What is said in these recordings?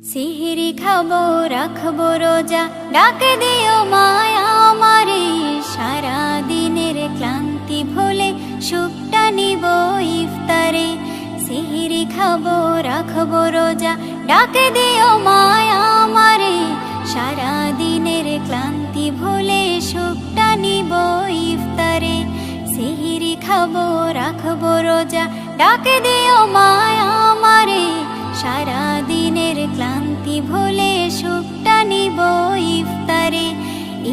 সিহরি খাবো রাখবো রোজা, ডাকে দিও মায়া আমারে। সারা দিনের ক্লান্তি ভুলে সুখটা নিব ইফতারে। সিহরি খাবো রাখবো রোজা, ডাকে দিও মায়া আমারে। সারা দিনের ক্লান্তি ভুলে সুখটা নিব ইফতারে। সিহরি খাবো রাখবো রোজা, ডাকে দিও মায়া আমারে। সারা দিনের ক্লান্তি ভুলে সুখটা নিব ইফতারে।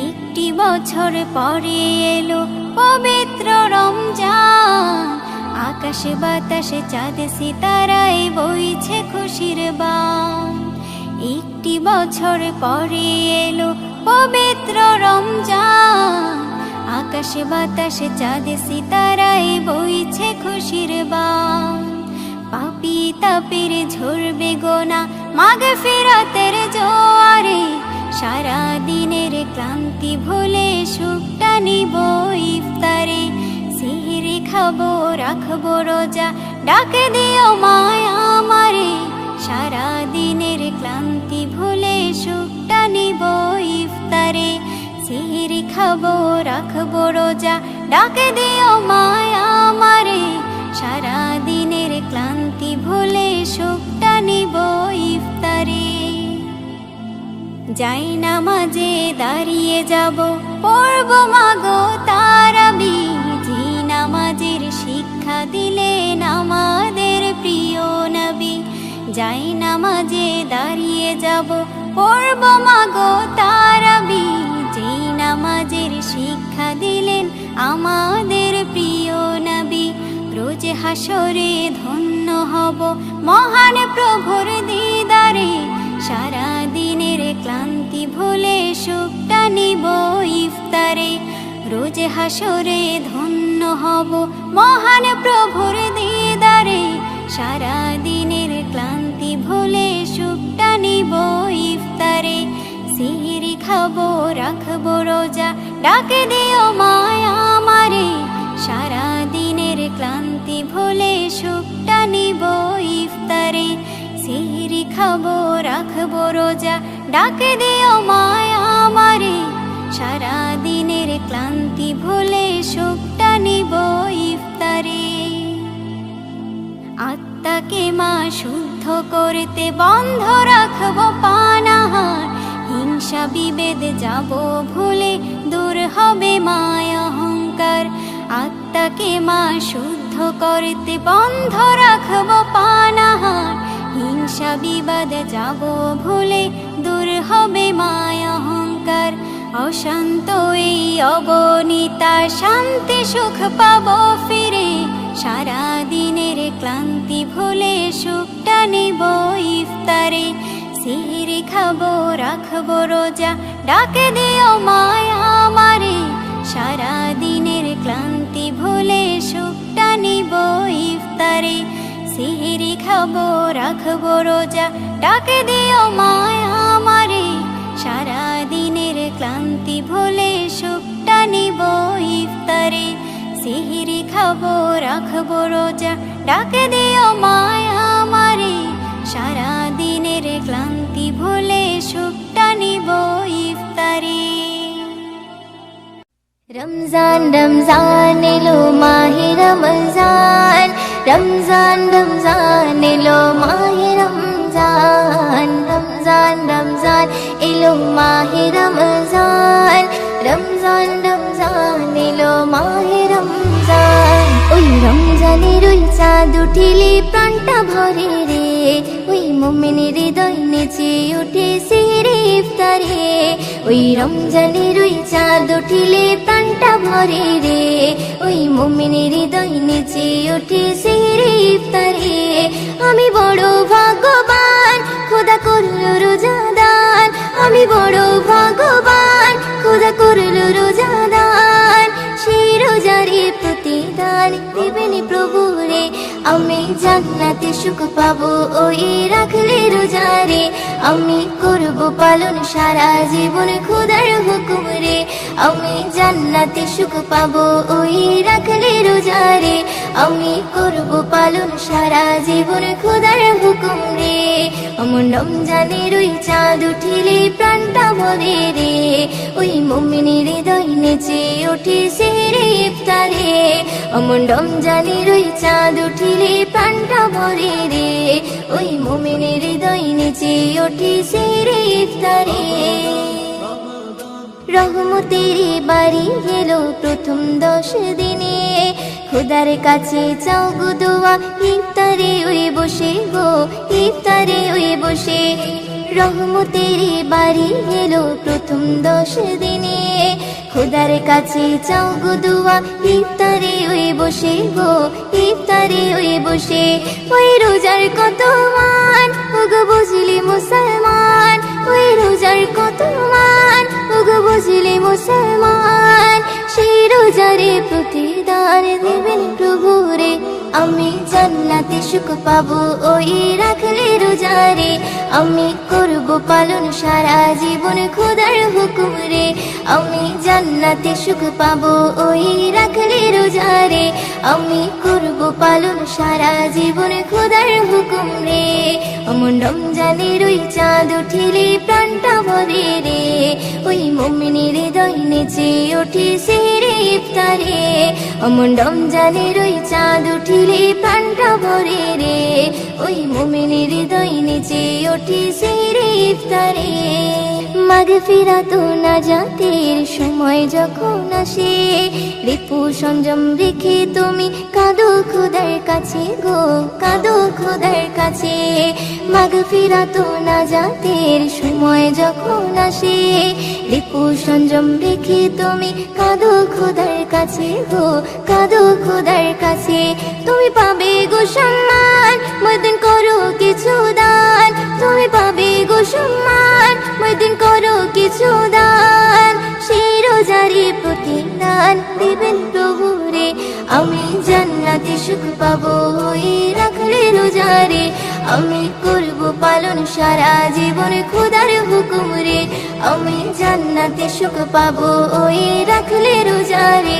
একটি বছর পরে এলো পবিত্র রমজান, আকাশে বাতাসে চাঁদ সিতারায় বইছে খুশির বান। একটি বছর পরে এলো পবিত্র রমজান, আকাশে বাতাসে চাঁদ সিতারায় বইছে খুশির বান। পাপী তাপের ঝরবে গোনা মাগফিরাতের জোয়ারে। সারা দিনের ক্লান্তি ভুলে সুখটা নিব ইফতারে। সিহরি খাবো রাখবো রোজা, ডাকে দিও মায়া আমারে। সারা দিনের ক্লান্তি ভুলে সুখটা নিব ইফতারে। সিহরি খাবো রাখবো রোজা, ডাকে দিও মায়া আমারে। সারা দিনের ক্লান্তি ভুলে সুখটা নিব ইফতারে। যাই নামাজে দাঁড়িয়ে যাব, পড়ব মাগো তারাবি। যে নামাজের শিক্ষা দিলেন আমাদের প্রিয় নবী। যাই নামাজে দাঁড়িয়ে যাব, পড়ব মাগো তারাবি। যে নামাজের শিক্ষা দিলেন আমাদের প্রিয় নবী। রোজ হাসরে ধন্য হব মহান প্রভুর দিদারে। সারা দিনের ক্লান্তি ভুলে সুখটা নিব ইফতারে। রোজ হাসরে ধন্য হব মহান প্রভুর দিদারে। সারা দিনের ক্লান্তি ভুলে সুখটা নিব ইফতারে। সিহরি খাবো রাখবো রোজা, ডাকে দিও মায়া আমারে। সারা দিনের ক্লান্তি ভুলে সুখটা নিব ইফতারে। সিহরি খাবো রাখবো রোজা, ডাকে দিও মায়া আমারে। সারা দিনের ক্লান্তি ভুলে সুখটা নিব ইফতারে। আত্মাকে মা শুদ্ধ করতে বন্ধ রাখবো পানাহার। হিংসা বিভেদ যাব ভুলে, দূর হবে মায়া অহংকার। আত্মাকে মা শুদ্ধ করতে বন্ধ রাখবো পানাহার। হিংসা বিবাদ যাব ভুলে, দূর হবে মায়া অহংকার। অশান্ত এই অবনীতা শান্তি সুখ পাবো ফিরে। সারা দিনের ক্লান্তি ভুলে সুখটা নিব ইফতারে। সিহরি খাবো রাখবো রোজা, ডাকে দিও মায়া আমারে। সারা দিনের ক্লান্তি ভুলে সুখটা নিব ইফতারে। সিহরি খাবো রাখবো রোজা, ডাকে দিও মায়া আমারে। সারা দিনের ক্লান্তি ভুলে সুখটা নিব ইফতারে। সিহরি খাবো রাখবো রোজা, ডাকে দিও মায়া আমারে। সারা দিনের ক্লান্তি ভুলে সুখটা নিব ইফতারে। রমজান রমজান এলো মাহে রমজান। রমজান রমজান এলো মাহে রমজান। রমজান রমজান এলো মাহে রমজান। রমজান রমজান এলো মাহে রমজান। ওই রমজানের ওই চাঁদ উঠিলে প্রাণটা ভরে রে। ওই মুমিনের হৃদয় নেচে উঠে সেহরি ইফতারে। ওই রমজানের ওই চাঁদ উঠিলে প্রাণটা ভরে রে। ওই মুমিনের হৃদয় নেচে উঠে সেহরি ইফতারে। আমি বড় ভাগ্যবান, খোদা করলো রোজাদান। আমি বড় ভাগ্যবান, খোদা করলো রোজাদান। সেই রোজারে প্রতিদান দেবেন প্রভু রে। আমি জান্নাতে সুখ পাবো ওই রাখলে রোজারে। আমি করব পালন সারা জীবন খোদার হুকুম রে। আমি জান্নাতে সুখ পাবো ওই রাখলে রোজারে। আমি করব পালন সারা জীবন খোদার হুকুম রে। অমন রমজানের ওই চাঁদ উঠিলে প্রাণটা ভরে রে, ওই মুমিনের হৃদয় নেচে ওঠে সেহরে ইফতারে। অমন রমজানের ওই চাঁদ উঠিলে প্রাণটা ভরে রে, ওই মুমিনের হৃদয় নেচে ওঠে সেহরে ইফতারে। রহমতের বাড়ি এলো প্রথম 10 দিনে, খোদার কাছে চাও গো দোয়া ইফতারে ওই বসে গো, ইফতারে ওই বসে। রহমতের বাড়ি এলো প্রথম 10 দিনে, খোদার কাছে চাও গো দোয়া ইফতারে ওই বসে গো, ইফতারে ওই বসে। ওই রোজার কত মান ওগো বুঝলি মুসলমান, ওই রোজার কত মান ওগো বুঝলি মুসলমান। সেই রোজারে প্রতিদান দেবেন প্রভু রে, আমি জান্নাতে সুখ পাবো ওই রাখলে রোজারে। আমি করব পালন সারা জীবন খোদার হুকুম রে, আমি জান্নাতে সুখ পাবো ওই রাখলে রোজারে। আমি করব পালন সারা জীবন খোদার হুকুম রে। অমন রমজানের ওই চাঁদ উঠিলে প্রাণটা ভরে রে, ওই মুমিনের হৃদয় নেচে ওঠে সেহরে ইফতারে। অমন রমজানের ওই চাঁদ উঠিলে প্রাণটা ভরে রে, ওই মুমিনের হৃদয় নেচে ওঠে সেহরে ইফতারে। মাগফিরাত ও নাজাতের সময় যখন আসে, রিপু সংযম রেখে তুমি কাঁদো খোদার কাছে গো, কাঁদো খোদার কাছে। মাগফিরাত ও নাজাতের সময় যখন আসে, রিপু সংযম রেখে তুমি কাঁদো খোদার কাছে গো, কাঁদো খোদার কাছে। তুমি পাবে গো সম্মান ময়দিন করো কিছু দান, তুমি পাবে গো সম্মান ময়দিন করো কিছু দান। সেই রোজারে প্রতিদান দেবেন প্রভু রে, আমি জান্নাতে সুখ পাবো ওই রাখলে রোজারে। আমি করব পালন সারা জীবন খোদার হুকুম রে, আমি জান্নাতে সুখ পাবো ওই রাখলে রোজারে।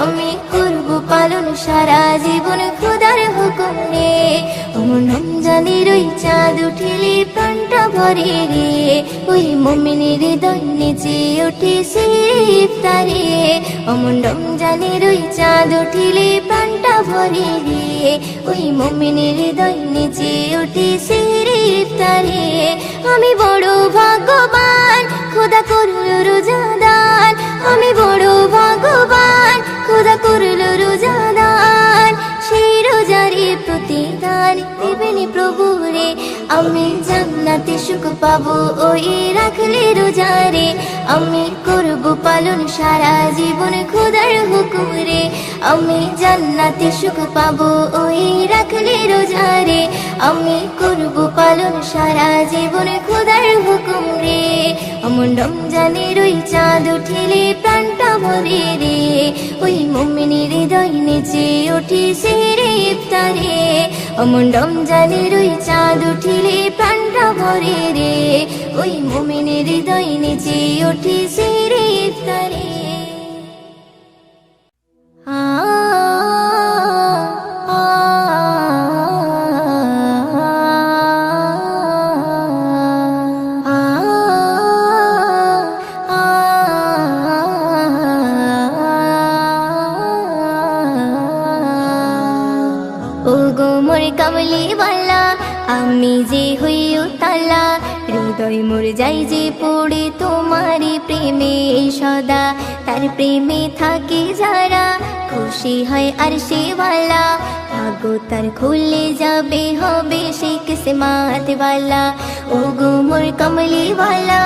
আমি করব পালন সারা জীবন খোদার হুকুম রে। অমন রমজানের ওই চাঁদ উঠিলে প্রাণটা ভরে রে, ওই মুমিনের হৃদয় নেচে ওঠে সেহরে ইফতারে। অমন রমজানের ওই চাঁদ উঠিলে প্রাণটা ভরে রে, ওই মুমিনের হৃদয় নেচে ওঠে সেহরে ইফতারে। আমি বড় ভাগ্যবান খোদা করলো রোজাদান, আমি বড় ভাগ্যবান খোদা করলো রোজাদান। সেই রোজারে প্রতিদান দেবেন প্রভু রে, আমি জান্নাতে সুখ পাবো ওই রাখলে রোজারে। আমি করব পালন সারা জীবন খোদার হুকুম রে, আমি জান্নাতে সুখ পাবো ওই রাখলে রোজারে। আমি করব পালন সারা জীবন খোদার হুকুম রে। অমন রমজানের ওই চাঁদ উঠিলে প্রাণটা ভরে রে, ওই মুমিনের হৃদয় নেচে ওঠে সেহরে ইফতারে। অমন রমজানের ওই চাঁদ উঠিলে প্রাণটা ভরে রে, ওই মুমিনের হৃদয় নেচে ওঠে সেহরে ইফতারে। কামলিওয়ালা আমি যে হই উতালা, হৃদয় মোর যাই যে পড়ে তোমারি প্রেমে সদা। তার প্রেমে থাকে যারা খুশি হয় আরশেওয়ালা, ভাগ্য তার খুলে যাবে হবে সেই কিসমত ওয়ালা। ও গো মোর কামলিওয়ালা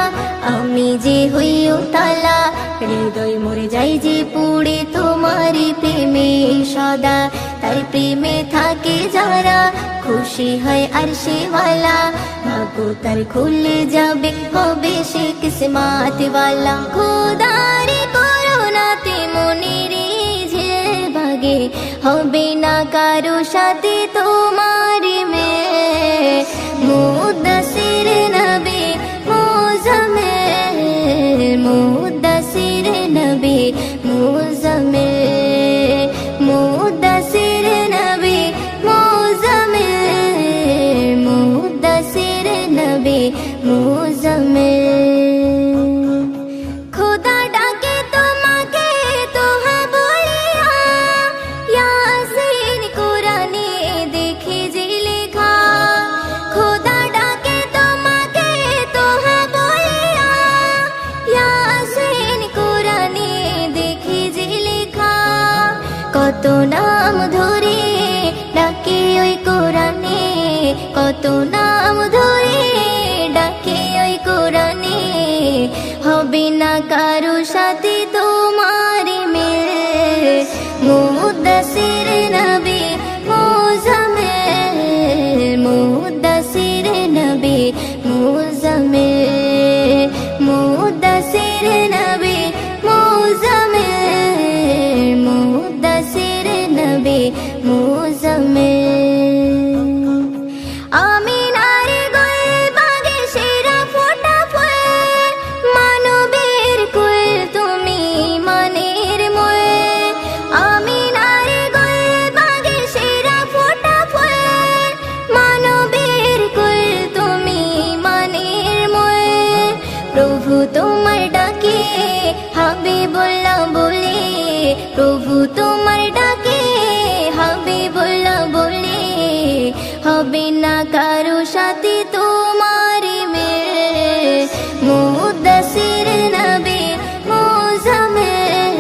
আমি যে হই উতালা, হৃদয় মোর যাই যে পড়ে তোমারি প্রেমে সদা। তার প্রেমে থাকে যারা খুশি হয় আরশেওয়ালা, ভাগ্য তার খুলে যাবে হবে সে কিসমত ওয়ালা। খোদারি করুণাতে মনের যে ভাগে হবে না কারো সাথে তোমার মেয়ে। মুদাসির নবী মুজাম্মিল, মুদাসির নবী মুজাম্মিল, মুদাসির নবী মুজাম্মিল খোদা ডাকে তোমাকে তোহা বলিয়া ইয়াসিন কোরআনে দেখে যে লেখা খোদা ডাকে তোমাকে তোহা বলিয়া ইয়াসিন কোরআনে দেখে যে লেখা কত নাম ধরে ডাকে ওই কোরআনে কত নাম ধরে ডাকে ওই কোরআনে হবে না কারো সাথে তোমার মিল মুদ্দাসির নবী মুজাম্মিল মুদ্দাসির নবী মুজাম্মিল মুদ্দাসির নবী মুজাম্মিল মুদ্দাসির নবী মুজাম্মিল আমিনার গোলবাগে সেরা ফোটা ফুল মানবের কুল তুমি মানের মোল আমিনার গোলবাগে সেরা ফোটা ফুল মানবের কুল তুমি মানের মোল প্রভু তোমার ডাকে হাবিবুল্লাহ বলে প্রভু তোমার ডাকে হাবিবুল্লাহ বলে হবে না কারো সাথে তোমার মিল মুদ্দাসির নবী মুজাম্মিল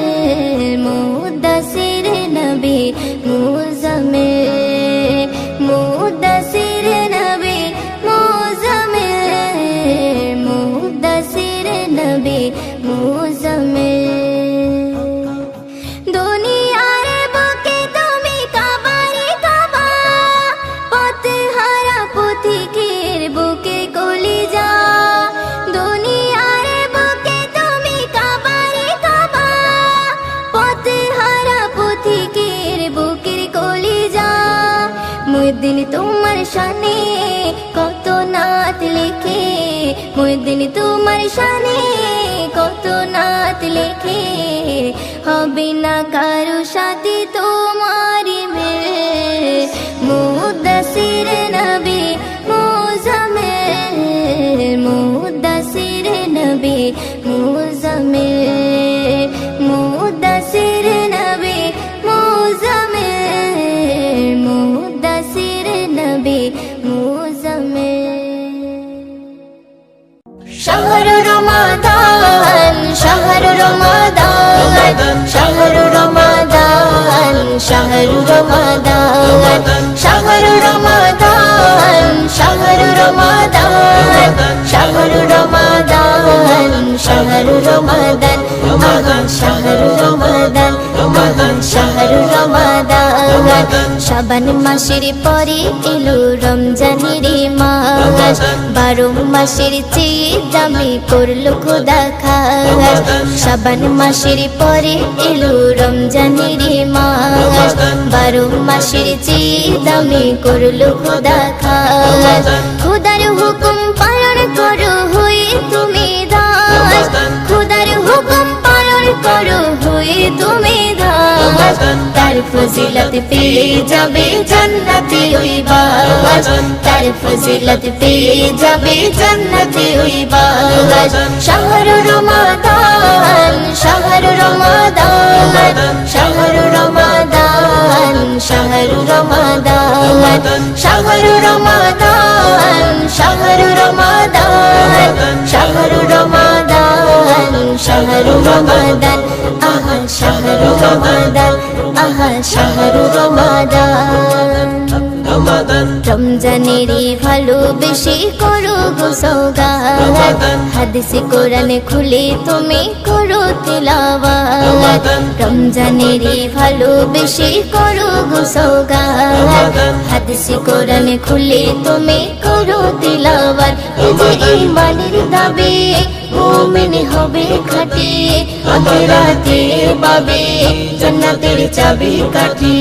মুদ্দাসির নবী মুজাম্মিল মুদ্দাসির নবী মুজাম্মিল মুদ্দাসির নবী মুজাম্মিল দুনিয়ার বুকে তুমি কাবারে কাবা পথহারা পথিকের বুকে কলিজা দুনিয়ার বুকে তুমি কাবারে কাবা পথহারা পথিকের বুকের কলিজা মুদ্দিন তোমার শানে কত নাত লেখে মুদ্দিন তোমার শানে কত নাত লেখে হবে না কারো সাথে তোমার মিল মুদ্দাসির নবী মুজাম্মিল মুদ্দাসির নবী মুজাম্মিল মুদ্দাসির নবী মুজাম্মিল মুদ্দাসির নবী মুজাম্মিল شهر رمضان شهر رمضان شهر رمضان شهر رمضان شهر رمضان شهر رمضان شهر رمضان شهر رمضان شهر رمضان شهر رمضان শাবান মাসের পরে এলো রমজানের মাস 12 মাসের চেয়ে দামি করলো খোদা খাস শাবান মাসের পরে এলো রমজানের মাস 12 মাসের চেয়ে দামি করলো খোদা খাস খোদার হুকুম পালন করো হয়ে তুমি দাস খোদার হুকুম পালন করো হয়ে তুমি দাস তার ফজিলত পেয়ে যাবে জান্নাতে ওই বাস তার ফজিলত পেয়ে যাবে জান্নাতে ওই বাস শাহর রমাদান শাহর রমাদান শাহর রমাদান শাহর রমাদান শাহর রমাদান শাহর রমাদান শাহর রমাদান শাহর রমাদান আহা শাহর রমাদান আহা শাহর রমাদান রমজানেরই ভালোবেসে করো গো সওগাত হাদিসে কোরআনে খুলে তুমি করো তিলাওয়াত রমজানেরই ভালোবেসে করো গো সওগাত হাদিসে কোরআনে খুলে তুমি করো তিলাওয়াত যে ঈমানের দাবি মুমিন হবে খাঁটি আখিরাতে পাবে জান্নাতের চাবিকাঠি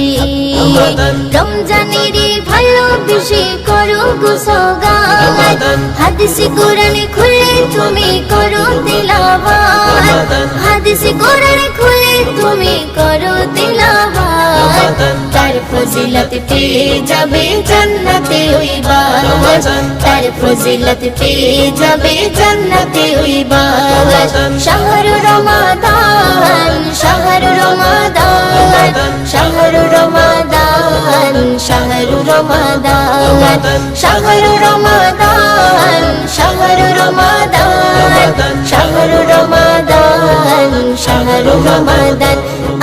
রমজানেরই ভালোবেসে করো গো সওগাত হাদিসে কোরআনে খুলে তুমি করো তিলাওয়াত, হাদিস কোরআন খুলে তুমি করো তিলাওয়াত, তার ফজিলত পেয়ে যাবে জান্নাতে ওই বাস, তার ফজিলত পেয়ে যাবে জান্নাতে ওই বাস। শাহরু রমাদান, শাহরু রমাদান, শাহরু রমাদান, শাহরু রমাদান, শাহরু রমাদান, শাহরু রমাদান, শাহরু রমাদান, শাহরু রমাদান,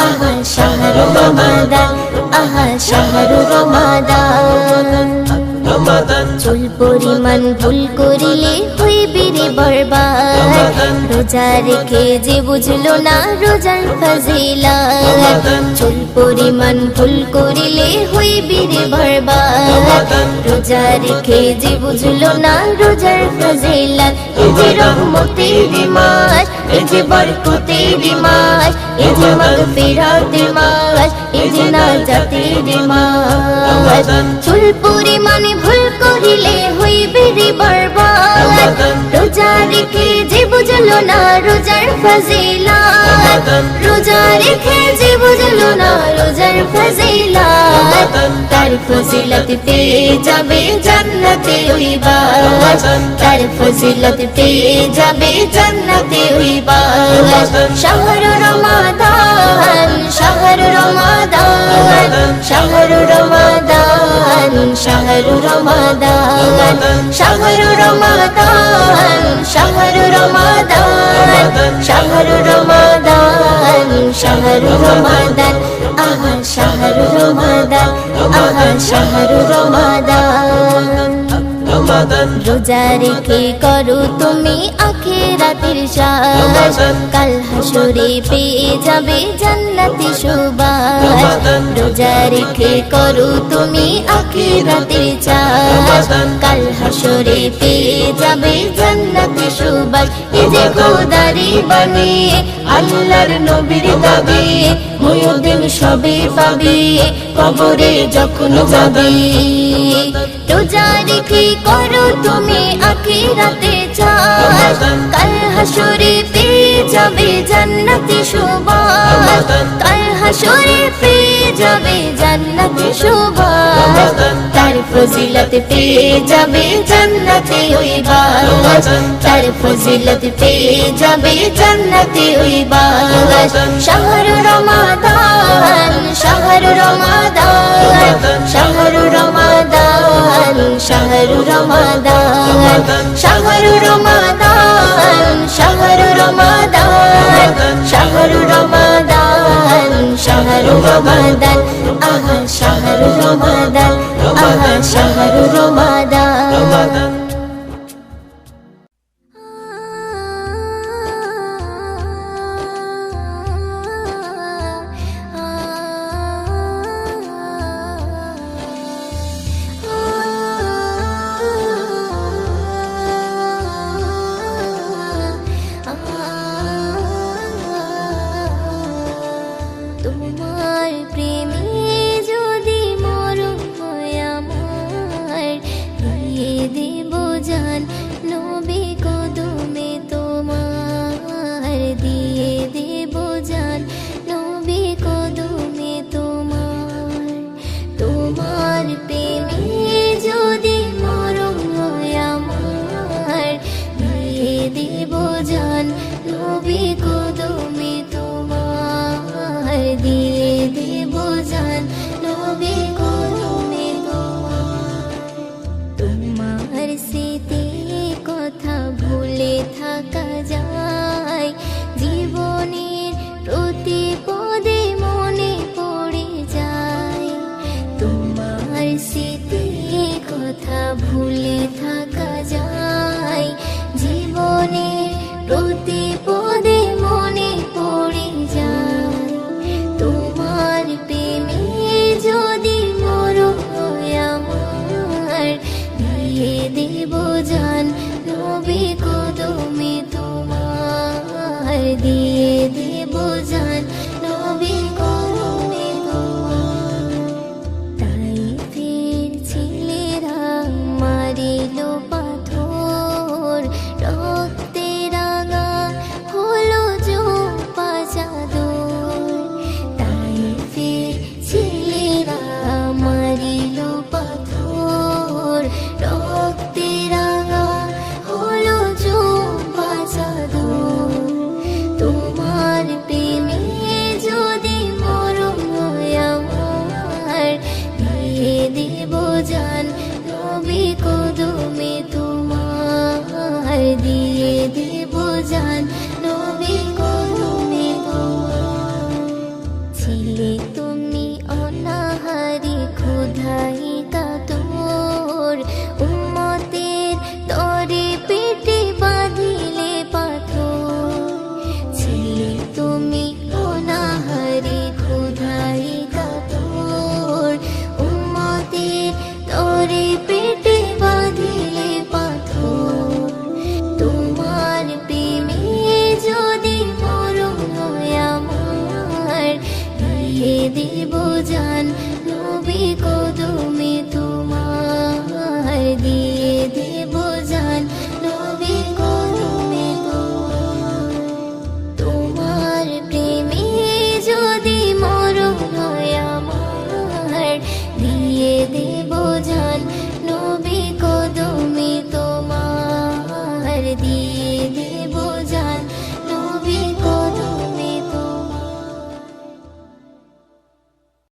আহা শাহরু রমাদান, আহা শাহরু রমাদান। চুল পরিমাণ ভুল করিলে হইবে রে বরবাদ, রোজা রেখে যে বুঝলো না রোজার ফজিলত, চুল পরিমাণ ভুল করিলে হইবে রে বরবাদ, রোজা রেখে যে বুঝলো না রোজার ফজিলত। এই যে রহমতের মাস, এই যে বরকতের মাস, এই যে মাগফিরাতের মাস, এই যে নাজাতের মাস। চুল পরিমাণ ভুল করিলে হইবে রে বরবাদ, রোজা রেখে যে বুঝলো না রোজার ফজিলত, রোজা রেখে যে বুঝলো না রোজার ফজিলত, তার ফজিলত পেয়ে যাবে জান্নাতে ওই বাস, তার ফজিলত পেয়ে যাবে জান্নাতে ওই বাস। শাহরু রমাদান, শাহরু রমাদান, শাহরু রমাদান, শাহরু রমাদান, শাহরু রমাদান, শাহরু রমাদান, শাহরু রমাদান, শাহরু রমাদান, আহা শাহরু রমাদান, আহা শাহরু রমাদান। রোজা রেখে করো তুমি আখিরাতের শ্বাস, কাল হাসরে পেয়ে যাবে জান্নাতি সুবাস। রোজা রেখে করো তুমি আখিরাতের শ্বাস, কাল হাসরে পেয়ে যাবে জান্নাতি সুবাস। এই যে খোদারি বাণী, আল্লাহর নবীর দাবি, মুমিন সবে পাবে কবরে যখন যাবে। রোজা রেখে করো তুমি আখিরাতে চাস, কাল হাসরে পেয়ে যাবে জান্নাতি সুবাস, কাল হাসরে পেয়ে যাবে জান্নাতি সুবাস, তার ফজিলত পেয়ে যাবে জান্নাতে ওই বাস, তার ফজিলত পেয়ে যাবে জান্নাতে ওই বাস। শাহরু রমাদান, শাহরু রমাদান, শাহরু রমাদান, শাহরু রমাদান, শাহরু রমাদান, শাহরু রমাদান, শাহরু রমাদান, শাহরু রমাদান, আহা শাহরু রমাদান, আহা শাহরু রমাদান। তোমার প্রেমে যদি মরণ হয় আমার, দিয়ে দেব দিয়ে দেব জান